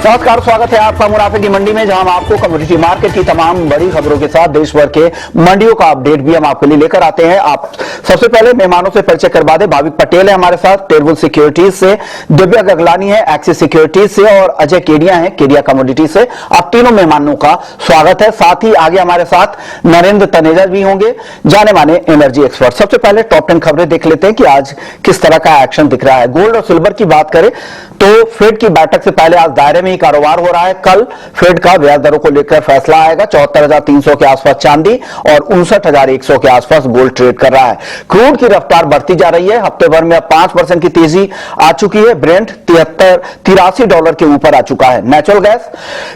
नमस्कार, स्वागत है आपका मुनाफे की मंडी में, जहां हम आपको कमोडिटी मार्केट की तमाम बड़ी खबरों के साथ देश भर के मंडियों का अपडेट भी हम आपके लिए लेकर आते हैं। आप सबसे पहले मेहमानों से परिचय करवा दें। भाविक पटेल है हमारे साथ टेरबुल सिक्योरिटीज से, दिव्या गगलानी है एक्सिस सिक्योरिटीज से और अजय केडिया है केडिया कमोडिटी से। आप तीनों मेहमानों का स्वागत है। साथ ही आगे हमारे साथ नरेंद्र तनेजा भी होंगे, जाने माने एनर्जी एक्सपर्ट। सबसे पहले टॉप 10 खबरें देख लेते हैं कि आज किस तरह का एक्शन दिख रहा है। गोल्ड और सिल्वर की बात करें तो फेड की बैठक से पहले आज दायरे में ही कारोबार हो रहा है। कल फेड का ब्याज दरों को लेकर फैसला आएगा। 74,300 के आसपास चांदी और 59,100 के आसपास गोल्ड ट्रेड कर रहा है। क्रूड की रफ्तार बढ़ती जा रही है। हफ्ते भर में अब 5% की तेजी आ चुकी है। ब्रेंट $83 के ऊपर आ चुका है। नेचुरल गैस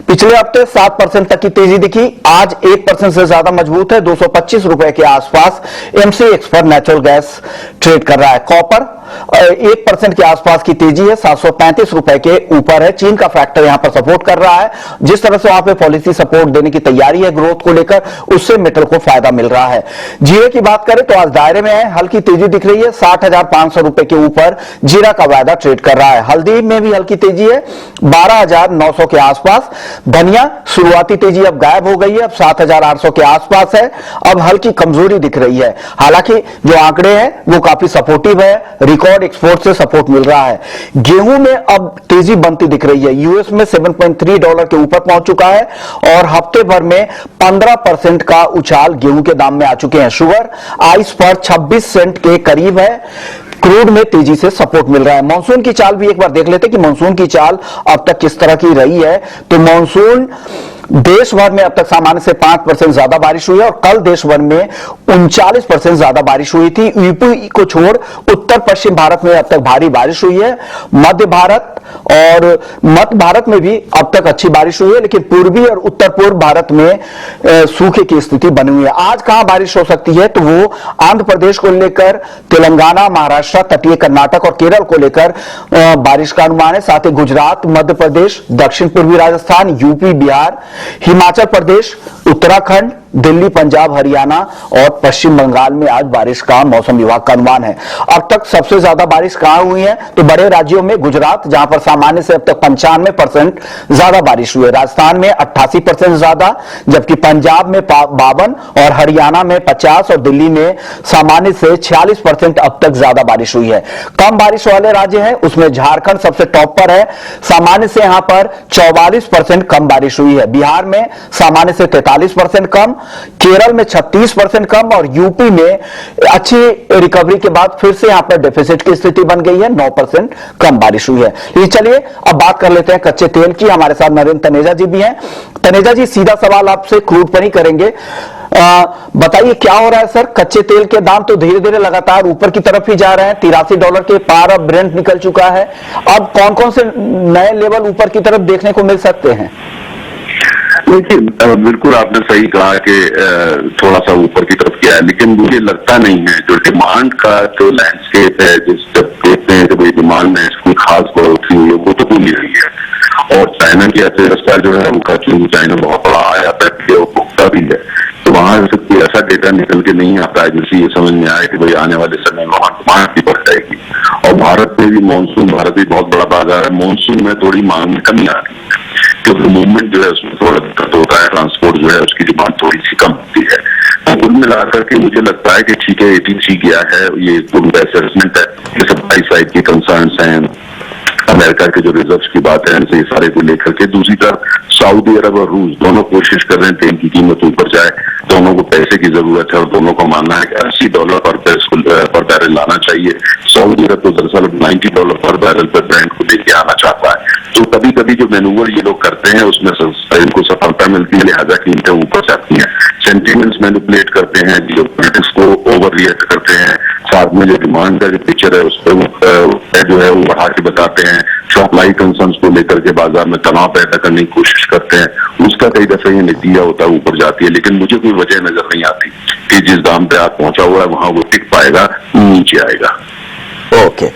पिछले हफ्ते 7% तक की तेजी दिखी, आज 1% से ज्यादा मजबूत है। 225 रुपए के आसपास एमसीएक्स पर नेचुरल गैस ट्रेड कर रहा है। कॉपर 1% के आसपास की तेजी है, 735 रुपए के ऊपर है। चीन का फैक्टर यहां पर सपोर्ट कर रहा है। जिस तरह से वहां पे पॉलिसी सपोर्ट देने की तैयारी है ग्रोथ को लेकर, उससे मेटल को फायदा मिल रहा है। जीरे की बात करें तो आज दायरे में है, हल्की तेजी दिख रही है। 60,500 रुपए के ऊपर जीरा का वायदा ट्रेड कर रहा है। हल्दी में भी हल्की तेजी है, 12,900 के आसपास। धनिया शुरुआती तेजी अब गायब हो गई है, अब 7,800 के आसपास है। अब हल्की कमजोरी दिख रही है। हालांकि जो आंकड़े हैं वो काफी सपोर्टिव है, रिकॉर्ड एक्सपोर्ट से सपोर्ट मिल रहा है। गेहूं में अब तेजी बनती दिख रही है। यूएस में $7.3 के ऊपर पहुंच चुका है और हफ्ते भर में 15% का उछाल गेहूं के दाम में आ चुके हैं। शुगर आइस पर 26 सेंट के करीब है। क्रूड में तेजी से सपोर्ट मिल रहा है। मानसून की चाल भी एक बार देख लेते हैं कि मानसून की चाल अब तक किस तरह की रही है। तो मानसून देश भर में अब तक सामान्य से 5% ज्यादा बारिश हुई है और कल देश भर में 39% ज्यादा बारिश हुई थी। यूपी को छोड़ उत्तर पश्चिम भारत में अब तक भारी बारिश हुई है। मध्य भारत और मध्य भारत में भी अब तक अच्छी बारिश हुई है, लेकिन पूर्वी और उत्तर पूर्व भारत में सूखे की स्थिति बनी हुई है। आज कहां बारिश हो सकती है तो वो आंध्र प्रदेश को लेकर, तेलंगाना, महाराष्ट्र, तटीय कर्नाटक और केरल को लेकर बारिश का अनुमान है। साथ ही गुजरात, मध्य प्रदेश, दक्षिण पूर्वी राजस्थान, यूपी, बिहार, हिमाचल प्रदेश, उत्तराखंड, दिल्ली, पंजाब, हरियाणा और पश्चिम बंगाल में आज बारिश का मौसम विभाग का अनुमान है। अब तक सबसे ज्यादा बारिश कहां हुई है तो बड़े राज्यों में गुजरात, जहां पर सामान्य से अब तक 95% ज्यादा बारिश हुई है। राजस्थान में 88% ज्यादा, जबकि पंजाब में 52 और हरियाणा में 50 और दिल्ली में सामान्य से 46% अब तक ज्यादा बारिश हुई है। कम बारिश वाले राज्य हैं उसमें झारखंड सबसे टॉप पर है। सामान्य से यहां पर 44% कम बारिश हुई है। बिहार में सामान्य से 43% कम, केरल में 36% कम और यूपी में अच्छी रिकवरी के बाद फिर से यहां पर डेफिसिट की स्थिति बन गई है। 9% कम बारिश हुई है। ये चलिए अब बात कर लेते हैं कच्चे तेल की। हमारे साथ नरेंद्र तनेजा जी भी हैं। तनेजा जी, सीधा सवाल आपसे क्रूड पर ही करेंगे। बताइए क्या हो रहा है सर? कच्चे तेल के दाम तो धीरे धीरे लगातार ऊपर की तरफ ही जा रहे हैं। $83 के पार अब ब्रेंट निकल चुका है। अब कौन कौन से नए लेवल ऊपर की तरफ देखने को मिल सकते हैं? देखिए, बिल्कुल आपने सही कहा कि थोड़ा सा ऊपर की तरफ गया है, लेकिन मुझे लगता नहीं है जो डिमांड का जो लैंडस्केप है, जिस जब देखते हैं कि भाई डिमांड में कोई खास बढ़ोतरी हुई है, वो तो भूल रही है। और चाइना की अर्थव्यवस्था जो है उनका, चूंकि चाइना बहुत बड़ा आयात है और भुगता भी है, तो वहां से कोई ऐसा डेटा निकल के नहीं आता है जिससे ये समझ में आए कि भाई आने वाले समय में वहां डिमांड भी बढ़ जाएगी। और भारत में भी मानसून, भारत भी बहुत बड़ा बाजार है, मानसून में थोड़ी मांग में कमी आ रही है क्योंकि मूवमेंट जो है उसमें थोड़ा दिक्कत होता है। ट्रांसपोर्ट जो है उसकी डिमांड थोड़ी सी कम होती है। तो कुल मिलाकर के मुझे लगता है कि ठीक है, ATC गया है, ये उनका असेसमेंट है, ये सप्लाई साइड के कंसर्न्स हैं, अमेरिका के जो रिजर्व्स की बात है, इनसे सारे को लेकर के। दूसरी तरफ सऊदी अरब और रूस दोनों कोशिश कर रहे हैं तेल की कीमत ऊपर जाए। दोनों को पैसे की जरूरत है और दोनों को मानना है कि $80 पर बैरल लाना चाहिए। सऊदी अरब तो दरअसल $90 पर बैरल पर ब्रेंट को लेके आना चाहता है। तो कभी कभी जो मैनूवर ये लोग करते हैं उसमें इनको सफलता मिलती है, लिहाजा कीमतें ऊपर जाती हैं। सेंटिमेंट्स मैनिपुलेट करते हैं, जियो पॉलिटिक्स को ओवर रिएक्ट करते हैं, साथ में जो डिमांड का जो पिक्चर है उस पर जो है वो बढ़ा के बताते हैं। सप्लाई कंसर्न्स को लेकर के बाजार में तनाव पैदा करने की कोशिश करते हैं, उसका कई दफे ये नतीजा होता है ऊपर जाती है। लेकिन मुझे कोई वजह नजर नहीं आती कि जिस दाम पे आप पहुंचा हुआ है वहां वो टिक पाएगा, नीचे आएगा। ओके,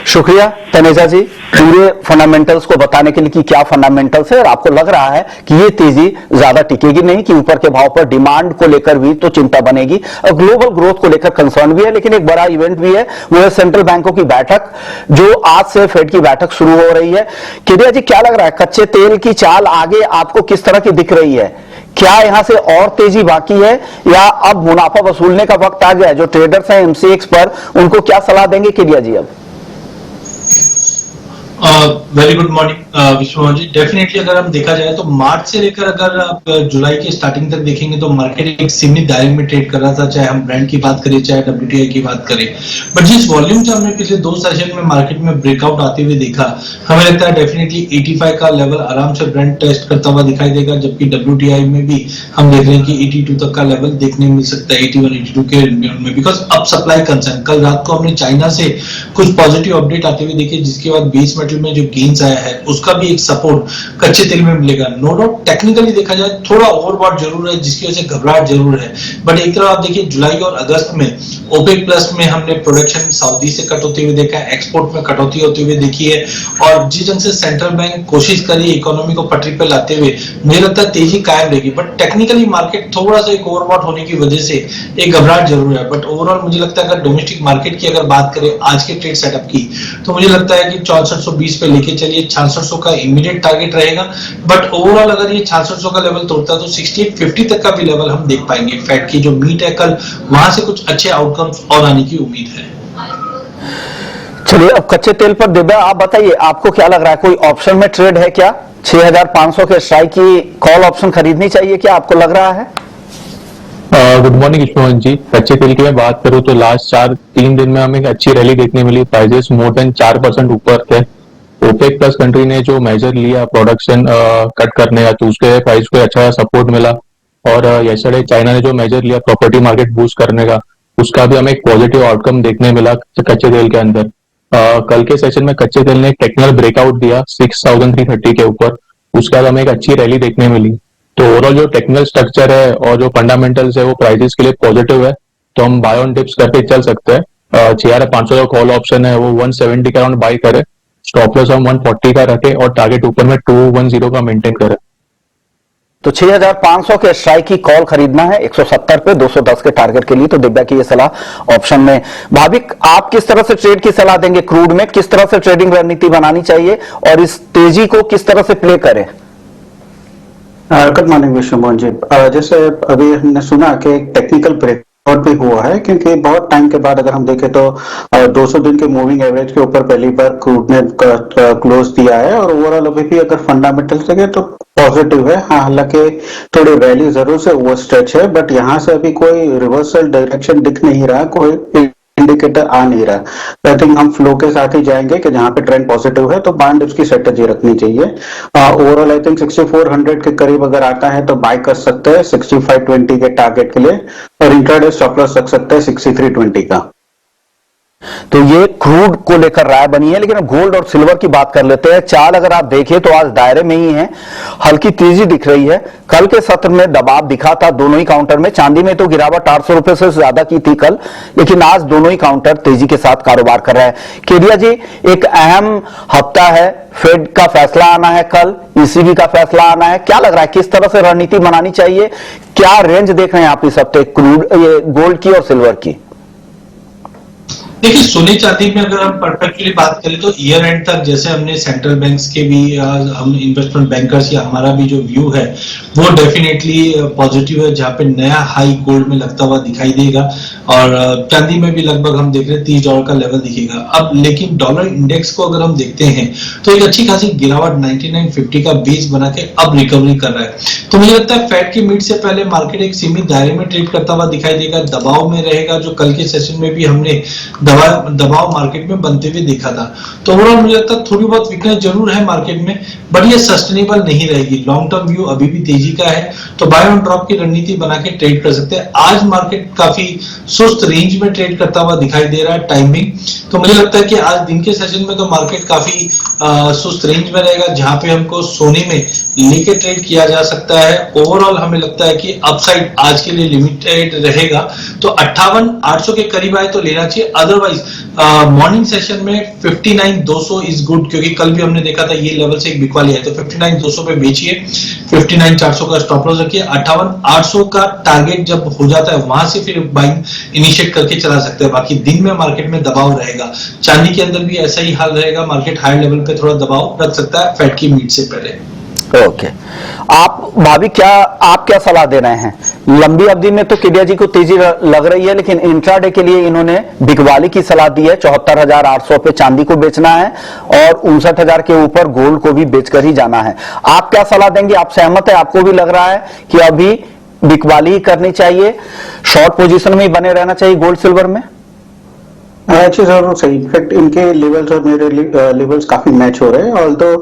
शुक्रिया तनेजा जी पूरे फंडामेंटल्स को बताने के लिए कि क्या फंडामेंटल्स है और आपको लग रहा है कि ये तेजी ज्यादा टिकेगी नहीं, कि ऊपर के भाव पर डिमांड को लेकर भी तो चिंता बनेगी और ग्लोबल ग्रोथ को लेकर कंसर्न भी है। लेकिन एक बड़ा इवेंट भी है, वो है सेंट्रल बैंकों की बैठक, जो आज से फेड की बैठक शुरू हो रही है। केडिया जी क्या लग रहा है, कच्चे तेल की चाल आगे आपको किस तरह की दिख रही है? क्या यहां से और तेजी बाकी है या अब मुनाफा वसूलने का वक्त आ गया है? जो ट्रेडर्स हैं एमसीएक्स पर, उनको क्या सलाह देंगे केडिया जी अब? वेरी गुड मॉर्निंग विश्वमोहन जी। डेफिनेटली अगर हम देखा जाए तो मार्च से लेकर अगर आप जुलाई के स्टार्टिंग तक देखेंगे तो मार्केट एक सीमित दायरे में ट्रेड कर रहा था, चाहे हम ब्रांड की बात करें चाहे डब्ल्यूटीआई की बात करें। बट जिस वॉल्यूम से हमने पिछले 2 सेशन में मार्केट में ब्रेकआउट आते हुए देखा, हमें लगता है डेफिनेटली 85 का लेवल आराम से ब्रांड टेस्ट करता हुआ दिखाई देगा, जबकि डब्ल्यूटीआई में भी हम देख रहे हैं कि 82 तक का लेवल देखने मिल सकता है, 81 82 के में, बिकॉज अब सप्लाई कंसर्न। कल रात को हमने चाइना से कुछ पॉजिटिव अपडेट आते हुए देखे, जिसके बाद बेस मेटल में जो गेन्स आया है उसका भी एक सपोर्ट कच्चे तेल में मिलेगा। नो डाउट टेक्निकली देखा जाए थोड़ा ओवरबॉट जरूर है, जिसकी वजह से घबराहट जरूर है। बट एक तरफ आप देखिए जुलाई और अगस्त में ओपेक प्लस में हमने प्रोडक्शन सऊदी से कट होते हुए देखा है, एक्सपोर्ट में कटौती होते हुए देखी है, और जिस ढंग से सेंट्रल बैंक कोशिश करी इकोनॉमी को पटरी पर लाते हुए, मुझे लगता है तेजी कायम रहेगी। बट टेक्निकली मार्केट थोड़ा सा एक ओवरबॉट होने की वजह से एक घबराहट जरूर है। बट ओवरऑल मुझे लगता है अगर डोमेस्टिक मार्केट की अगर बात करें आज के ट्रेड सेटअप की, तो मुझे लगता है कि 6420 पे लेके चलिए, 6600 का इमीडिएट टारगेट रहेगा। बट ओवरऑल अगर ये 6600 का लेवल तोड़ता है तो 6850 तक का भी लेवल हम देख पाएंगे। फेड की जो मीट है कल, वहां से कुछ अच्छे आउटकम्स और आने की उम्मीद है। चलिए अब कच्चे तेल पर दिव्या आप बताइए, आपको क्या लग रहा है, कोई ऑप्शन में ट्रेड है क्या? 6500 के स्ट्राइक की कॉल ऑप्शन खरीदनी चाहिए क्या, आपको लग रहा है? गुड मॉर्निंग विश्वमोहन जी। कच्चे तेल की मैं बात करूं तो लास्ट 3 दिन में हमें एक अच्छी रैली देखने मिली, प्राइसेस मोर देन 4% ऊपर थे। ओपेक प्लस कंट्री ने जो मेजर लिया प्रोडक्शन कट करने का, तो उसके प्राइस को अच्छा सपोर्ट मिला। और यस्टरडे चाइना ने जो मेजर लिया प्रॉपर्टी मार्केट बूस्ट करने का, उसका भी हमें एक पॉजिटिव आउटकम देखने मिला कच्चे तेल के अंदर। कल के सेशन में कच्चे तेल ने एक टेक्निकल ब्रेकआउट दिया 6330 के ऊपर, उसके बाद हमें एक अच्छी रैली देखने मिली। तो ओवरऑल जो टेक्निकल स्ट्रक्चर है और जो फंडामेंटल्स है वो प्राइसेस के लिए पॉजिटिव है, तो हम बाय ऑन डिप्स करके चल सकते हैं। 6500 का कॉल ऑप्शन है वो 170 के अराउंड बाय करे, स्टॉप लॉस हम 140 का रखे और टारगेट ऊपर में 210 का मेंटेन करें। तो 6500 के स्ट्राइक की कॉल खरीदना है 170 पे 210 के टारगेट के लिए, तो दिव्या की ये सलाह ऑप्शन में। भाविक आप किस तरह से ट्रेड की सलाह देंगे? क्रूड में किस तरह से ट्रेडिंग रणनीति बनानी चाहिए और इस तेजी को किस तरह से प्ले करें? गुड मॉर्निंग विश्वमोहन जी। जैसे अभी हमने सुना कि एक टेक्निकल ब्रेकआउट भी हुआ है, क्योंकि बहुत टाइम के बाद अगर हम देखें तो 200 दिन के मूविंग एवरेज के ऊपर पहली बार क्रूड ने क्लोज दिया है, और ओवरऑल अभी भी अगर फंडामेंटल्स देखें तो पॉजिटिव है। हाँ, हालांकि थोड़ी वैल्यू जरूर से ओवर स्ट्रेच है, बट यहाँ से अभी कोई रिवर्सल डायरेक्शन दिख नहीं रहा, कोई इंडिकेटर आ नहीं रहा। आई थिंक हम फ्लो के साथ ही जाएंगे कि जहां पे ट्रेंड पॉजिटिव है तो बाय डिप्स की स्ट्रेटेजी रखनी चाहिए। ओवरऑल आई थिंक 6400 के करीब अगर आता है तो बाय कर सकते हैं 6520 के टारगेट के लिए, और इंट्राडे स्टॉप लॉस रख सकते हैं 6320 का। तो ये क्रूड को लेकर राय बनी है, लेकिन अब गोल्ड और सिल्वर की बात कर लेते हैं। चाल अगर आप देखें तो आज दायरे में ही है, हल्की तेजी दिख रही है। कल के सत्र में दबाव दिखा था दोनों ही काउंटर में, चांदी में तो गिरावट 800 रुपए से ज्यादा की थी कल, लेकिन आज दोनों ही काउंटर तेजी के साथ कारोबार कर रहे हैं। केडिया जी, एक अहम हफ्ता है, फेड का फैसला आना है कल, ईसीबी का फैसला आना है, क्या लग रहा है किस तरह से रणनीति बनानी चाहिए? क्या रेंज देख रहे हैं आप इस हफ्ते क्रूड, ये गोल्ड की और सिल्वर की? देखिए, सोने चांदी में अगर हम परफेक्टली बात करें तो ईयर एंड तक, जैसे हमने सेंट्रल बैंक्स के भी हम इन्वेस्टमेंट बैंकर्स या हमारा भी जो व्यू है वो डेफिनेटली पॉजिटिव है, जहां पे नया हाई गोल्ड में लगता हुआ दिखाई देगा, और चांदी में भी लगभग हम देख रहे हैं $30 का लेवल दिखेगा। अब लेकिन डॉलर इंडेक्स को अगर हम देखते हैं तो एक अच्छी खासी गिरावट 9950 का बेस बना के अब रिकवरी कर रहा है। तो मुझे लगता है फेड की मीट से पहले मार्केट एक सीमित दायरे में ट्रेड करता हुआ दिखाई देगा, दबाव में रहेगा, जो कल के सेशन में भी हमने दबाव मार्केट में बनते हुए देखा था। तो ओवरऑल मुझे लगता है थोड़ी बहुत वीकनेस जरूर है मार्केट में, बट ये सस्टेनेबल नहीं रहेगी। लॉन्ग टर्म व्यू अभी भी तेजी का है, तो बाय ऑन ड्रॉप की रणनीति बना के ट्रेड कर सकते हैं। आज मार्केट काफी सुस्त रेंज में ट्रेड करता हुआ दिखाई दे रहा है टाइमिंग, तो मुझे लगता है कि आज दिन के सेशन में तो मार्केट काफी सुस्त रेंज में रहेगा, जहां पे हमको सोने में लेके ट्रेड किया जा सकता है। ओवरऑल हमें लगता है कि अपसाइड आज के लिए लिमिटेड रहेगा, तो 58,800 के करीब आए तो लेना चाहिए, अदर अदरवाइज मॉर्निंग सेशन में 59,200 इज गुड, क्योंकि कल भी हमने देखा था ये लेवल से एक बिकवाली है, तो 59,200 पे बेचिए, 59,400 का स्टॉप लॉस रखिए, 58,800 का टारगेट जब हो जाता है वहां से फिर बाइंग इनिशिएट करके चला सकते हैं। बाकी दिन में मार्केट में दबाव रहेगा, चांदी के अंदर भी ऐसा ही हाल रहेगा, मार्केट हाई लेवल पे थोड़ा दबाव रख सकता है फेड की मीट से पहले। ओके, आप भाभी आप क्या सलाह दे रहे हैं? लंबी अवधि में तो केडिया जी को तेजी लग रही है, लेकिन इंट्राडे के लिए इन्होंने बिकवाली की सलाह दी है। 74,800 पे चांदी को बेचना है और 59,000 के ऊपर गोल्ड को भी बेचकर ही जाना है। आप क्या सलाह देंगे? आप सहमत है? आपको भी लग रहा है कि अभी बिकवाली ही करनी चाहिए, शॉर्ट पोजीशन में ही बने रहना चाहिए गोल्ड सिल्वर में? अच्छी जरूर सही। इनफैक्ट इनके लेवल्स और मेरे लेवल्स काफी मैच हो रहे हैं। ऑल्दो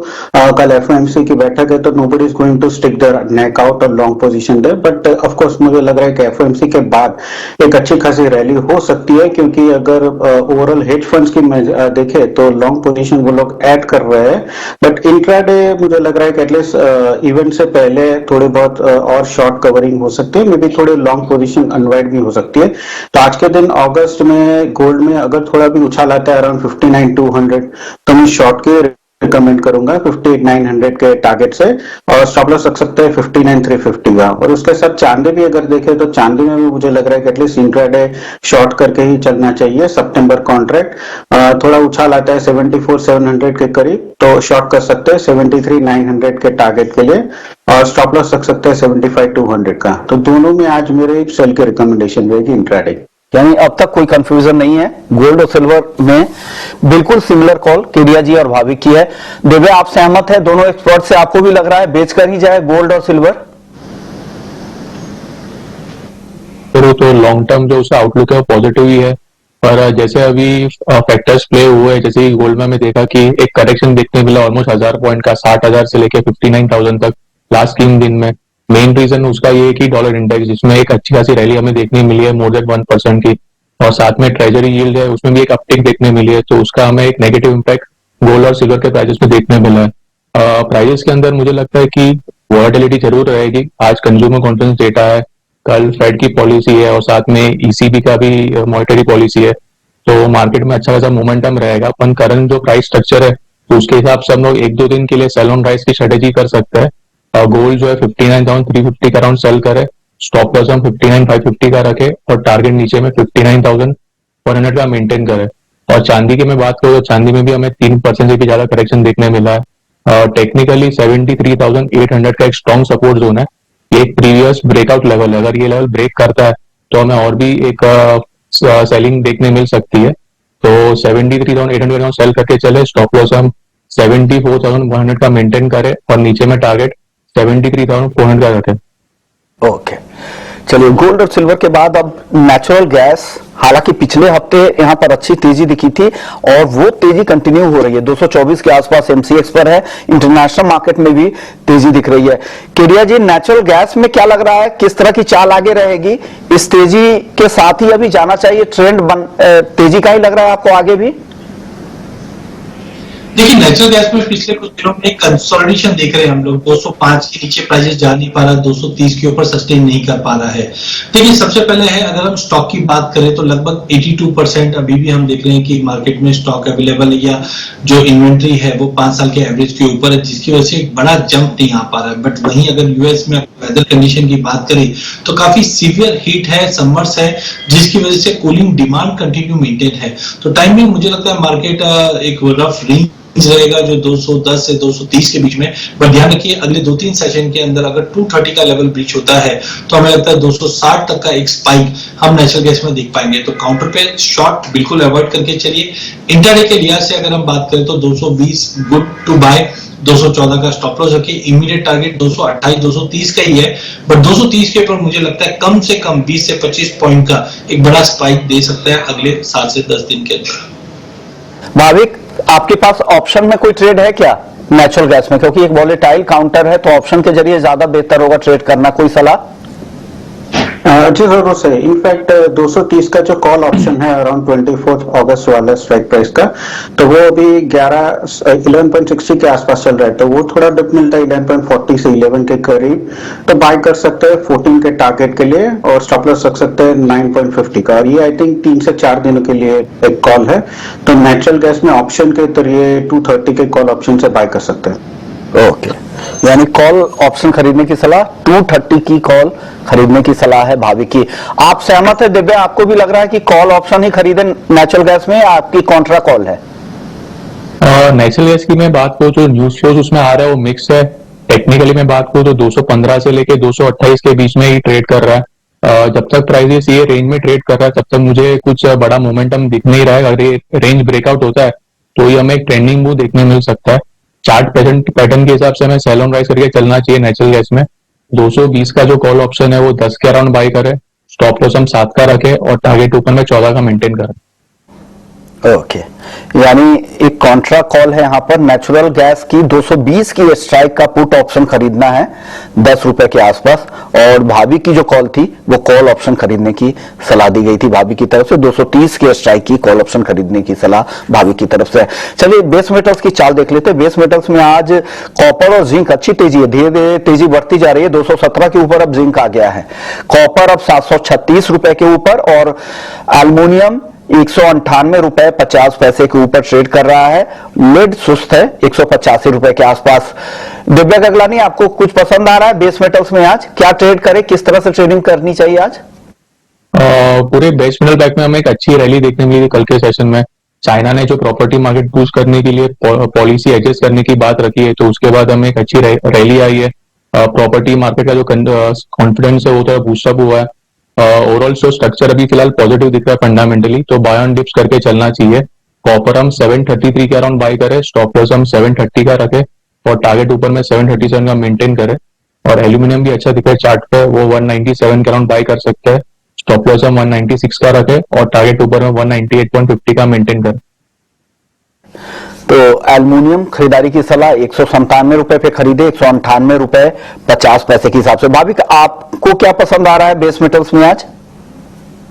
कल एफओएमसी की बैठक है तो nobody is going to stick their neck out और long position there, but of course मुझे लग रहा है कि एफओएमसी के बाद एक अच्छी खासी रैली हो सकती है, क्योंकि अगर ओवरऑल हेज फंड्स की देखे तो लॉन्ग पोजीशन वो लोग ऐड कर रहे हैं, बट इंट्राडे मुझे लग रहा है कि एटलीस्ट इवेंट से पहले थोड़े बहुत और शॉर्ट कवरिंग हो सकती है, मे बी थोड़े लॉन्ग पोजीशन अनवाइड भी हो सकती है। तो आज के दिन अगस्त में गोल्ड में अगर थोड़ा भी उछाल आता है अराउंड 59,200 तो मैं शॉर्ट के रिकमेंड करूंगा 58,900 के टारगेट से, और स्टॉप लॉस रख सकते हैं 59,350 का। और उसके साथ चांदी भी अगर देखें तो चांदी में भी मुझे लग रहा है कि एटलीस्ट इंट्राडे शॉर्ट करके ही चलना चाहिए। सितंबर कॉन्ट्रैक्ट थोड़ा उछाल आता है 74,700 के करीब तो शॉर्ट कर सकते हैं 73,900 के टारगेट के लिए, और स्टॉप लॉस रख सकते हैं 75,200 का। तो दोनों में आज मेरे सेल की रिकमेंडेशन रहेगी इंट्राडे। यानी अब तक कोई कंफ्यूजन नहीं है, गोल्ड और सिल्वर में बिल्कुल सिमिलर कॉल केडिया जी और भाभी की है। देवे, आप सहमत है दोनों एक्सपर्ट से? आपको भी लग रहा है बेचकर ही जाए गोल्ड और सिल्वर? तो लॉन्ग टर्म जो उसका आउटलुक है वो पॉजिटिव ही है, पर जैसे अभी फैक्टर्स प्ले हुए हैं, जैसे गोल्ड में हमें देखा कि एक करेक्शन देखने मिला ऑलमोस्ट 1000 पॉइंट का, 60,000 से लेके 59,000 तक लास्ट 3 दिन में। मेन रीजन उसका ये है कि डॉलर इंडेक्स, जिसमें एक अच्छी खासी रैली हमें देखने मिली है मोर देन 1% की, और साथ में ट्रेजरी यील्ड है उसमें भी एक अपटिक देखने मिली है, तो उसका हमें एक नेगेटिव इम्पैक्ट गोल्ड और सिल्वर के प्राइसेस में देखने मिला है। प्राइसेस के अंदर मुझे लगता है कि वॉलेटिलिटी जरूर रहेगी। आज कंज्यूमर कॉन्फिडेंस डेटा है, कल फेड की पॉलिसी है और साथ में ईसीबी का भी मॉनेटरी पॉलिसी है, तो मार्केट में अच्छा खासा मोमेंटम रहेगा। अपन करंट जो प्राइस स्ट्रक्चर है तो उसके हिसाब से हम लोग 1-2 दिन के लिए सेल ऑन राइस की स्ट्रेटेजी कर सकते हैं। गोल्ड जो है 59,350 का अराउंड सेल करे, स्टॉप लॉस हम 59,550 का रखे और टारगेट नीचे में 59,400 का मेंटेन करे। और चांदी की मैं बात करूँ तो चांदी में भी हमें 3% से भी ज्यादा करेक्शन देखने मिला है। टेक्निकली 73,800 का एक स्ट्रॉन्ग सपोर्ट जोन है, एक प्रीवियस ब्रेकआउट लेवल है। अगर ये लेवल ब्रेक करता है तो हमें और भी एक सेलिंग देखने मिल सकती है। तो 73,800 का सेल करके चले, स्टॉप लॉस हम 74,100 का मेंटेन करें और नीचे में टारगेट 73,400 का रखें। ओके, चलिए गोल्ड और सिल्वर के बाद अब नेचुरल गैस। हालांकि पिछले हफ्ते यहां पर अच्छी तेजी दिखी थी और वो तेजी कंटिन्यू हो रही है, 224 के आसपास एमसीएक्स पर है, इंटरनेशनल मार्केट में भी तेजी दिख रही है। केडिया जी, नेचुरल गैस में क्या लग रहा है, किस तरह की चाल आगे रहेगी? इस तेजी के साथ ही अभी जाना चाहिए, ट्रेंड तेजी का ही लग रहा है आपको आगे भी? देखिए, नेचुरल गैस में पिछले कुछ दिनों में कंसोलिडेशन देख रहे हैं हम लोग। 205 के नीचे प्राइसेस जा नहीं पा रहा, 230 के ऊपर सस्टेन नहीं कर पा रहा है। देखिए, सबसे पहले है अगर हम स्टॉक की बात करें तो लगभग 82% अभी भी हम देख रहे हैं कि मार्केट में स्टॉक अवेलेबल है या जो इन्वेंट्री है वो 5 साल के एवरेज के ऊपर है, जिसकी वजह से एक बड़ा जंप नहीं आ पा रहा है। बट वहीं अगर यूएस में वेदर कंडीशन की बात करें तो काफी सीवियर हीट है, समर्स है, जिसकी वजह से कूलिंग डिमांड कंटिन्यू मेंटेन है। तो टाइम में मुझे लगता है मार्केट एक रफ रेंज रहेगा जो 210 से 230 के बीच में। बट ध्यान रखिए, अगले 2-3 सेशन के अंदर अगर 230 का लेवल ब्रीच होता है तो हमें लगता है 260 तक का एक स्पाइक हम नेचुरल गैस में देख पाएंगे। तो काउंटर पे शॉर्ट बिल्कुल अवॉइड करके चलिए। इंटरडे के लिहाज से अगर हम बात करें तो 220 गुड टू बाय, 214 का स्टॉप लॉस रखिए। इमीडिएट टारगेट 228 230 का ही है, बट 230 के ऊपर मुझे लगता है कम से कम 20 से 25 पॉइंट का एक बड़ा स्पाइक दे सकता है अगले 7 से 10 दिन के अंदर। भाविक, आपके पास ऑप्शन में कोई ट्रेड है क्या नेचुरल गैस में? क्योंकि एक वॉलेटाइल काउंटर है तो ऑप्शन के जरिए ज्यादा बेहतर होगा ट्रेड करना, कोई सलाह? जी जरूर से इनफैक्ट 230 का जो कॉल ऑप्शन है अराउंड 24 अगस्त वाला स्ट्राइक प्राइस का, तो वो अभी 11.60 के आसपास चल रहा है, तो वो थोड़ा डिप मिलता है 11.40 से 11 के करीब, तो बाय कर सकते हैं 14 के टारगेट के लिए और स्टॉप लॉस रख सकते हैं 9.50 का। और ये आई थिंक 3 से 4 दिनों के लिए एक कॉल है, तो नेचुरल गैस में ऑप्शन के जरिए 230 के कॉल ऑप्शन से बाय कर सकते हैं। ओके, यानी कॉल ऑप्शन खरीदने की सलाह, 230 की कॉल खरीदने की सलाह है भाभी की। आप सहमत है दिव्या? आपको भी लग रहा है कि कॉल ऑप्शन ही खरीदे नेचुरल गैस में, या आपकी कॉन्ट्रा कॉल है? नेचुरल गैस की मैं बात करूँ जो न्यूज शोज उसमें आ रहा है वो मिक्स है। टेक्निकली मैं बात करूँ तो 215 से लेके 228 के बीच में ही ट्रेड कर रहा है। जब तक प्राइसेस ये रेंज में ट्रेड कर रहा है तब तक मुझे कुछ बड़ा मोमेंटम दिख नहीं रहा है। अगर ये रेंज ब्रेकआउट होता है तो ये हमें एक ट्रेंडिंग मूव देखने मिल सकता है। चार्ट पैटर्न के हिसाब से हमें सेल ऑन राइज करके चलना चाहिए नेचुरल गैस में। 220 का जो कॉल ऑप्शन है वो 10 के अराउंड बाई करे, स्टॉप लॉस हम 7 का रखे और टारगेट ऊपर में 14 का मेंटेन करें। ओके, यानी एक कॉन्ट्रा कॉल है यहाँ पर नेचुरल गैस की 220 की स्ट्राइक का पुट ऑप्शन खरीदना है 10 रुपए के आसपास, और भाभी की जो कॉल थी वो कॉल ऑप्शन खरीदने की सलाह दी गई थी भाभी की तरफ से। 230 की स्ट्राइक की कॉल ऑप्शन खरीदने की सलाह भाभी की तरफ से। चलिए बेस मेटल्स की चाल देख लेते हैं। बेस मेटल्स में आज कॉपर और जिंक अच्छी तेजी है, धीरे धीरे तेजी बढ़ती जा रही है। 217 के ऊपर अब जिंक आ गया है, कॉपर अब 736 रुपए के ऊपर, और एल्युमिनियम 198 रुपए 50 पैसे के ऊपर ट्रेड कर रहा है। लेड सुस्त है 185 रुपए के आसपास। दिव्या गगलानी, आपको कुछ पसंद आ रहा है बेस मेटल्स में? आज क्या ट्रेड करें, किस तरह से ट्रेडिंग करनी चाहिए आज? पूरे बेस मेटल बैक में हमें एक अच्छी रैली देखने मिली कल के सेशन में। चाइना ने जो प्रॉपर्टी मार्केट बूस्ट करने के लिए पॉलिसी एडजस्ट करने की बात रखी है, तो उसके बाद हमें एक अच्छी रैली आई है। प्रॉपर्टी मार्केट का जो कॉन्फिडेंस है वो थोड़ा बूस्टअप हुआ है। ओवरऑल जो स्ट्रक्चर अभी फिलहाल पॉजिटिव दिख रहा है फंडामेंटली, तो बाय ऑन डिप्स करके चलना चाहिए। कॉपर हम 733 के अराउंड बाय करें, स्टॉप लॉस हम 730 का रखे और टारगेट ऊपर में 737 का मेंटेन करें। और एल्यूमिनियम भी अच्छा दिख रहा है चार्ट पे, वो 197 के अराउंड बाय कर सकते हैं, स्टॉप लॉस हम 196 का रखे और टारगेट ऊपर में 198.50 का मेंटेन करें। तो एल्युमिनियम खरीदारी की सलाह 197 रुपए पे खरीदे, 198 रुपए 50 पैसे के हिसाब से। भाभी आपको क्या पसंद आ रहा है बेस मेटल्स में आज?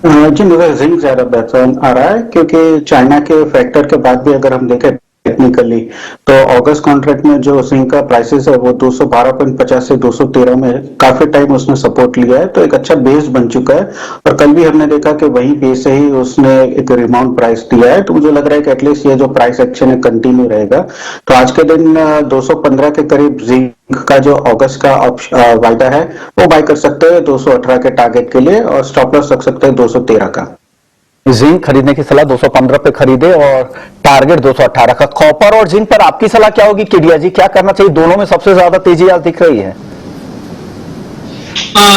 जी मुझे जिंक ज्यादा बेहतर आ रहा है, क्योंकि चाइना के फैक्टर के बाद भी अगर हम देखें टेक्निकली तो अगस्त कॉन्ट्रैक्ट में जो जिंक का प्राइसेस है वो 212.50 से 213 में काफी टाइम उसने सपोर्ट लिया है, तो एक अच्छा बेस बन चुका है। और कल भी हमने देखा कि वही बेस से ही उसने एक रिमाउंट प्राइस दिया है, तो मुझे लग रहा है कि एटलीस्ट ये जो प्राइस एक्शन है कंटिन्यू रहेगा। तो आज के दिन 215 के करीब जिंक का जो अगस्त का वायदा है वो बाय कर सकते हैं 218 के टारगेट के लिए, और स्टॉप लॉस रख सकते हैं 213 का। जिंक खरीदने की सलाह 215 पे खरीदे और टारगेट 218 का। कॉपर और जिंक पर आपकी सलाह क्या होगी किडिया जी, क्या करना चाहिए? दोनों में सबसे ज्यादा तेजी आज दिख रही है।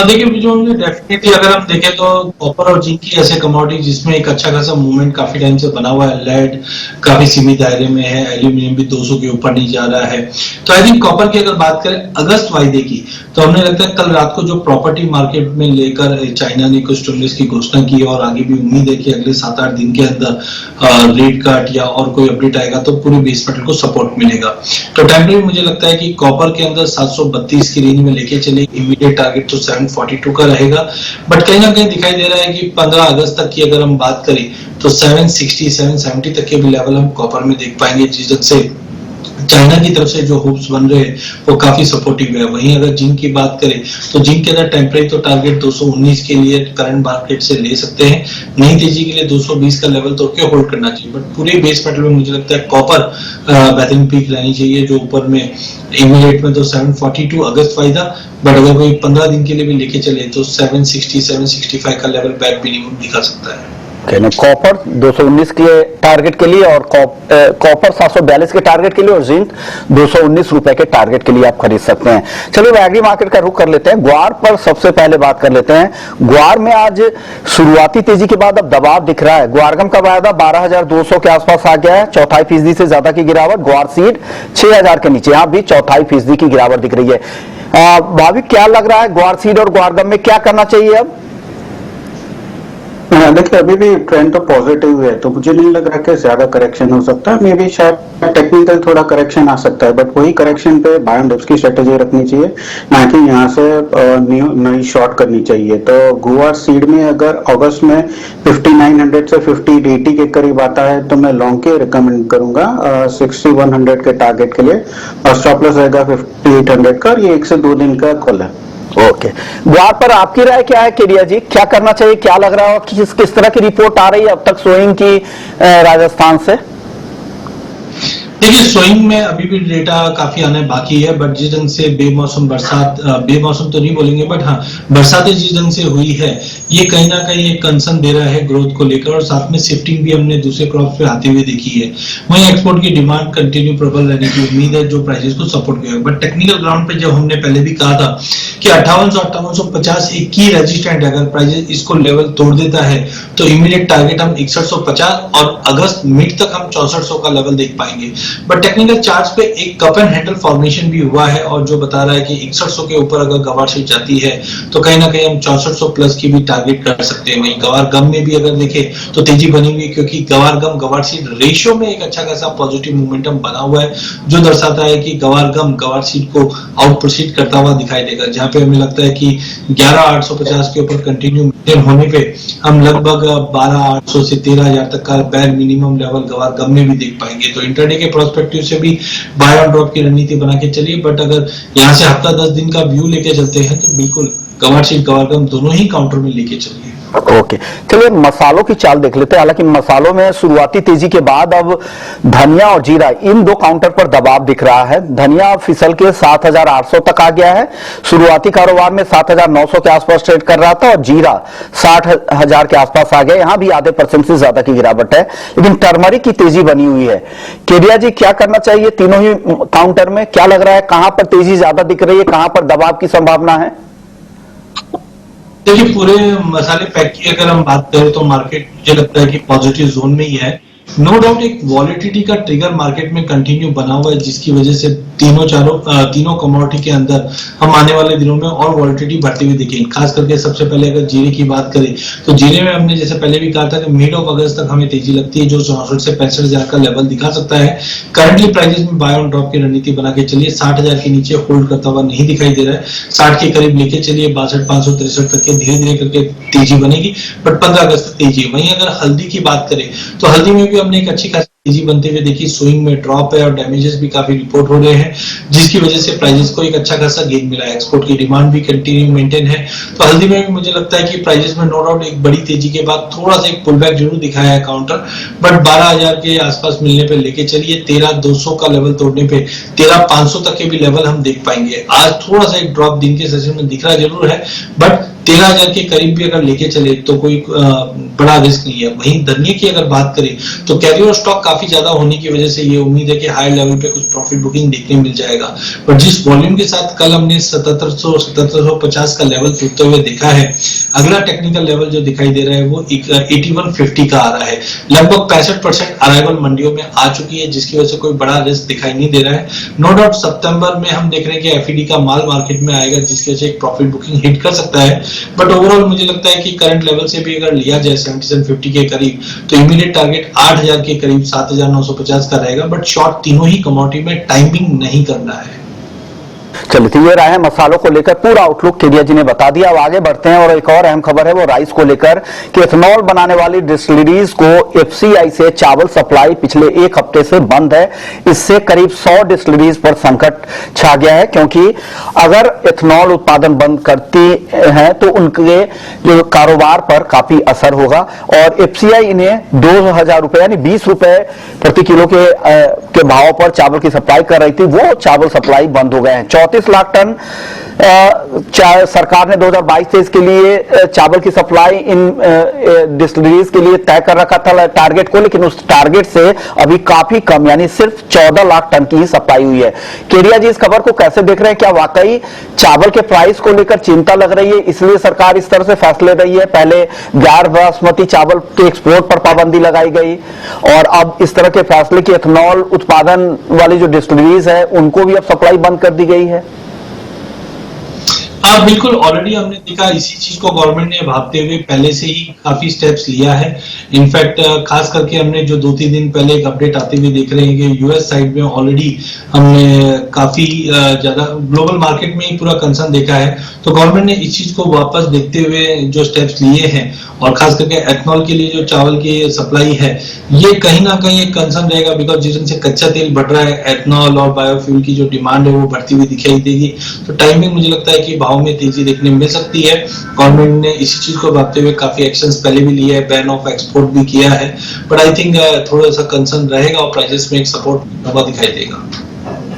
देखिए डेफिनेटली अगर हम देखें तो कॉपर और जिंक की ऐसे कमोडिटी जिसमें एक अच्छा खासा मूवमेंट काफी टाइम से बना हुआ है। लेड काफी सीमित दायरे में है, एल्यूमिनियम भी 200 के ऊपर नहीं जा रहा है। तो आई थिंक कॉपर की अगर बात करें अगस्त वायदे की, तो हमें लगता है कल रात को जो प्रॉपर्टी मार्केट में लेकर चाइना ने कुछ स्टिमुलस की घोषणा की और आगे भी उम्मीद है कि अगले 7-8 दिन के अंदर रेट कट या और कोई अपडेट आएगा तो पूरे बेस मेटल को सपोर्ट मिलेगा। तो टेम्परेरी मुझे लगता है कि कॉपर के अंदर 732 की रेंज में लेके चले, इमीडिएट टारगेट तो 742 का रहेगा, बट कहीं ना कहीं दिखाई दे रहा है कि 15 अगस्त तक की अगर हम बात करें तो 760 770 तक के भी लेवल हम कॉपर में देख पाएंगे, जिस से चाइना की तरफ से जो होप्स बन रहे हैं वो काफी सपोर्टिव है। वहीं अगर जिंक की बात करें तो जिंक के अंदर टेम्परेरी तो टारगेट 219 के लिए करंट मार्केट से ले सकते हैं, नई तेजी के लिए 220 का लेवल तो क्या होल्ड करना चाहिए। बट पूरे बेस मेटल में मुझे लगता है कॉपर बेहतरीन पीक रहनी चाहिए, जो ऊपर में इमीडिएट में तो 742 अगस्त फायदा, बट अगर कोई 15 दिन के लिए भी लेके चले तो 760 765 का लेवल बैक मिनिमम दिखा सकता है। कॉपर 219 के टारगेट के लिए और कॉपर 742 के टारगेट के लिए और जिंक 219 रुपए के टारगेट के लिए आप खरीद सकते हैं। चलिए एग्री मार्केट का रुख कर लेते हैं। ग्वार पर सबसे पहले बात कर लेते हैं। ग्वार में आज शुरुआती तेजी के बाद अब दबाव दिख रहा है। ग्वारगम का वायदा 12,200 के आसपास आ गया है, 4.5% से ज्यादा की गिरावट। ग्वार सीड 6,000 के नीचे, यहां भी 4.5% की गिरावट दिख रही है। भाभी क्या लग रहा है ग्वार सीड और ग्वारगम में क्या करना चाहिए अब? देखिए अभी भी ट्रेंड तो पॉजिटिव है, तो मुझे नहीं लग रहा कि ज्यादा करेक्शन हो सकता है। मे बी शायद टेक्निकल थोड़ा करेक्शन आ सकता है, बट वही करेक्शन पे बाय एंड डिप्स की स्ट्रेटेजी रखनी चाहिए, ना कि यहाँ से नई शॉर्ट करनी चाहिए। तो गुआर सीड में अगर अगस्त में 5900 से 5080 के करीब आता है तो मैं लॉन्ग के रिकमेंड करूंगा 6100 के टारगेट के लिए, और स्टॉप लॉस रहेगा 5800 का। ये 1 से 2 दिन का कॉल है। ओके, गुआर पर आपकी राय क्या है केडिया जी, क्या करना चाहिए, क्या लग रहा है, और किस तरह की रिपोर्ट आ रही है अब तक सोइंग की राजस्थान से? देखिए सोइंग में अभी भी डेटा काफी आने बाकी है, बट जिस ढंग से बेमौसम बरसात, बेमौसम तो नहीं बोलेंगे बट हाँ बरसातें जिस ढंग से हुई है ये कहीं ना कहीं एक कंसर्न दे रहा है ग्रोथ को लेकर, और साथ में शिफ्टिंग भी हमने दूसरे क्रॉप पे आते हुए देखी है। वहीं एक्सपोर्ट की डिमांड कंटिन्यू प्रबल रहने की उम्मीद है, जो प्राइसेस को सपोर्ट करेगा। बट टेक्निकल ग्राउंड पे जब हमने पहले भी कहा था कि 5850 एक की रेजिस्टेंट है, अगर प्राइसेस इसको लेवल तोड़ देता है तो इमीडिएट टारगेट हम 6150 और अगस्त मिड तक हम 6400 का लेवल देख पाएंगे। बट टेक्निकल चार्ट्स पे एक कप एंड हैंडल फॉर्मेशन भी हुआ है, और जो बता रहा है कि 6100 के ऊपर अगर गवार शीट जाती है तो कहीं ना कहीं हम 6400 प्लस की भी टारगेट कर सकते हैं। वहीं गवार गम में भी अगर देखें तो तेजी बनी हुई, क्योंकि गवार गम गवार शीट रेशियो में एक अच्छा खासा पॉजिटिव मोमेंटम बना हुआ है, जो दर्शाता है कि गवार गम गवार शीट को आउट प्रोसीड करता हुआ दिखाई देगा। जहां पे हमें लगता है कि 11850 के ऊपर कंटिन्यू मेंटेन होने पे हम लगभग 12800 से 13000 तक का बैर मिनिमम लेवल गवार गम में भी देख पाएंगे। तो इंटरडे के प्रोस्पेक्टिव से भी बाय ऑन ड्रॉप की रणनीति बना के चलिए, बट अगर यहाँ से हफ्ता 10 दिन का व्यू लेके चलते हैं तो बिल्कुल गवार शीट गवार गम दोनों ही काउंटर में लेके चलिए। ओके, चलिए मसालों की चाल देख लेते हैं। हालांकि मसालों में शुरुआती तेजी के बाद अब धनिया और जीरा इन दो काउंटर पर दबाव दिख रहा है। धनिया फिसल के 7800 तक आ गया है, शुरुआती कारोबार में 7900 के आसपास ट्रेड कर रहा था, और जीरा 60000 के आसपास आ गया, यहां भी आधे % से ज्यादा की गिरावट है। लेकिन टर्मरिक की तेजी बनी हुई है। केडिया जी क्या करना चाहिए तीनों ही काउंटर में, क्या लग रहा है, कहां पर तेजी ज्यादा दिख रही है, कहां पर दबाव की संभावना है? देखिए पूरे मसाले पैक की अगर हम बात करें तो मार्केट मुझे लगता है कि पॉजिटिव जोन में ही है। नो डाउट एक वॉलेटिलिटी का ट्रिगर मार्केट में कंटिन्यू बना हुआ है, जिसकी वजह से तीनों कमोडिटी के अंदर हम आने वाले दिनों में और वॉलेटिलिटी बढ़ती हुई दिखेगी। खास करके सबसे पहले अगर जीरे की बात करें तो जीरे में हमने जैसे पहले भी कहा था कि मिड ऑफ अगस्त तक हमें तेजी लगती है, जो 64 से 65,000 का लेवल दिखा सकता है। करंटली प्राइसेस में बाय ऑन ड्रॉप की रणनीति बना के चलिए, 60,000 के नीचे होल्ड करता हुआ नहीं दिखाई दे रहा है। 60 के करीब लेके चलिए, 62,563 तक के धीरे धीरे करके तेजी बनेगी, बट 15 अगस्त तक तेजी। वहीं अगर हल्दी की बात करें तो हल्दी में भी हमने एक अच्छी खासी तेजी बनते हुए देखी। स्विंग में ड्रॉप है और डैमेजेस भी काफी रिपोर्ट हो रहे हैं, जिसकी वजह से प्राइसेस को एक अच्छा खासा गेन मिला है। एक्सपोर्ट की डिमांड भी कंटिन्यू मेंटेन है, तो हल्दी में भी मुझे लगता है कि प्राइसेस में नो डाउट एक बड़ी तेजी के बाद थोड़ा सा एक पुल बैक जरूर दिखाया है काउंटर, बट 12,000 के आसपास मिलने पे लेके चलिए। 13,200 का लेवल तोड़ने पे 13,500 तक के भी लेवल हम देख पाएंगे। आज थोड़ा सा एक ड्रॉप दिन के सेशन में दिख रहा जरूर है, बट 13,000 के करीब भी अगर लेके चले तो कोई बड़ा रिस्क नहीं है। वहीं धनिया की अगर बात करें तो कैरियर स्टॉक काफी ज्यादा होने की वजह से ये उम्मीद है कि हाई लेवल पे कुछ प्रॉफिट बुकिंग देखने मिल जाएगा, पर जिस वॉल्यूम के साथ कल हमने 7750 का लेवल टूटते हुए देखा है, अगला टेक्निकल लेवल जो दिखाई दे रहा है वो 8150 का आ रहा है। लगभग 65% अराइवल मंडियों में आ चुकी है, जिसकी वजह से कोई बड़ा रिस्क दिखाई नहीं दे रहा है। नो डाउट सितंबर में हम देख रहे हैं कि एफईडी का माल मार्केट में आएगा, जिसकी वजह से एक प्रॉफिट बुकिंग हिट कर सकता है, बट ओवरऑल मुझे लगता है कि करंट लेवल से भी अगर लिया जाए 7750 के करीब तो इमीडिएट टारगेट 8,000 के करीब 7,950 का रहेगा, बट शॉर्ट तीनों ही कमोडिटी में टाइमिंग नहीं करना है। चलिए, तो ये रहा है मसालों को लेकर पूरा आउटलुक केडिया जी ने बता दिया। अब आगे बढ़ते हैं और एक और अहम खबर है वो राइस को लेकर कि एथेनॉल बनाने वाली डिस्टिलरीज को एफसीआई से चावल सप्लाई पिछले एक हफ्ते से बंद है। इससे करीब 100 डिस्टिलरीज पर संकट छा गया है, क्योंकि अगर एथेनॉल उत्पादन बंद करती हैं तो उनके जो कारोबार पर काफी असर होगा, और एफसीआई इन्हें 2,000 रुपए यानी 20 रुपए प्रति किलो के भाव पर चावल की सप्लाई कर रही थी, वो चावल सप्लाई बंद हो गए हैं। 34 लाख टन सरकार ने 2022-23 के लिए चावल की सप्लाई इन डिस्टिलरीज के लिए तय कर रखा था टारगेट को, लेकिन उस टारगेट से अभी काफी कम यानी सिर्फ 14 लाख टन की ही सप्लाई हुई है। केडिया जी इस खबर को कैसे देख रहे हैं? क्या वाकई चावल के प्राइस को लेकर चिंता लग रही है, इसलिए सरकार इस तरह से फैसले रही है? पहले गैर बासमती चावल के एक्सपोर्ट पर पाबंदी लगाई गई, और अब इस तरह के फैसले की एथेनॉल उत्पादन वाली जो डिस्टिलरीज है उनको भी अब सप्लाई बंद कर दी गई है। हाँ बिल्कुल, ऑलरेडी हमने देखा इसी चीज को गवर्नमेंट ने भापते हुए पहले से ही काफी स्टेप्स लिया है। इनफैक्ट खास करके हमने जो 2-3 दिन पहले एक अपडेट आते हुए देख रहे हैं कि यूएस साइड में ऑलरेडी हमने काफी ज्यादा ग्लोबल मार्केट में ही पूरा कंसर्न देखा है। तो गवर्नमेंट ने इस चीज को वापस देखते हुए जो स्टेप्स लिए हैं और खास करके एथनॉल के लिए जो चावल की सप्लाई है, ये कहीं ना कहीं एक कंसर्न रहेगा, बिकॉज जिस दिन से कच्चा तेल बढ़ रहा है, एथनॉल और बायोफ्यूल की जो डिमांड है वो बढ़ती हुई दिखाई देगी। तो टाइमिंग मुझे लगता है कि भाव में तेजी देखने मिल सकती है। गवर्नमेंट ने इसी चीज को भापते हुए काफी एक्शंस पहले भी लिए है, बैन ऑफ एक्सपोर्ट भी किया है, बट आई थिंक थोड़ा सा कंसर्न रहेगा और प्राइसेस में एक सपोर्ट हुआ दिखाई देगा।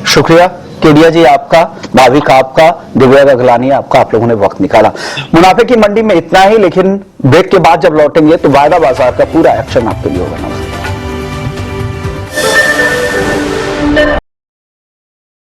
शुक्रिया केडिया जी आपका, भाविक आपका, दिव्या गगलानी आपका, आप लोगों ने वक्त निकाला। मुनाफे की मंडी में इतना ही, लेकिन ब्रेक के बाद जब लौटेंगे तो वायदा बाजार का पूरा एक्शन आपके लिए होगा।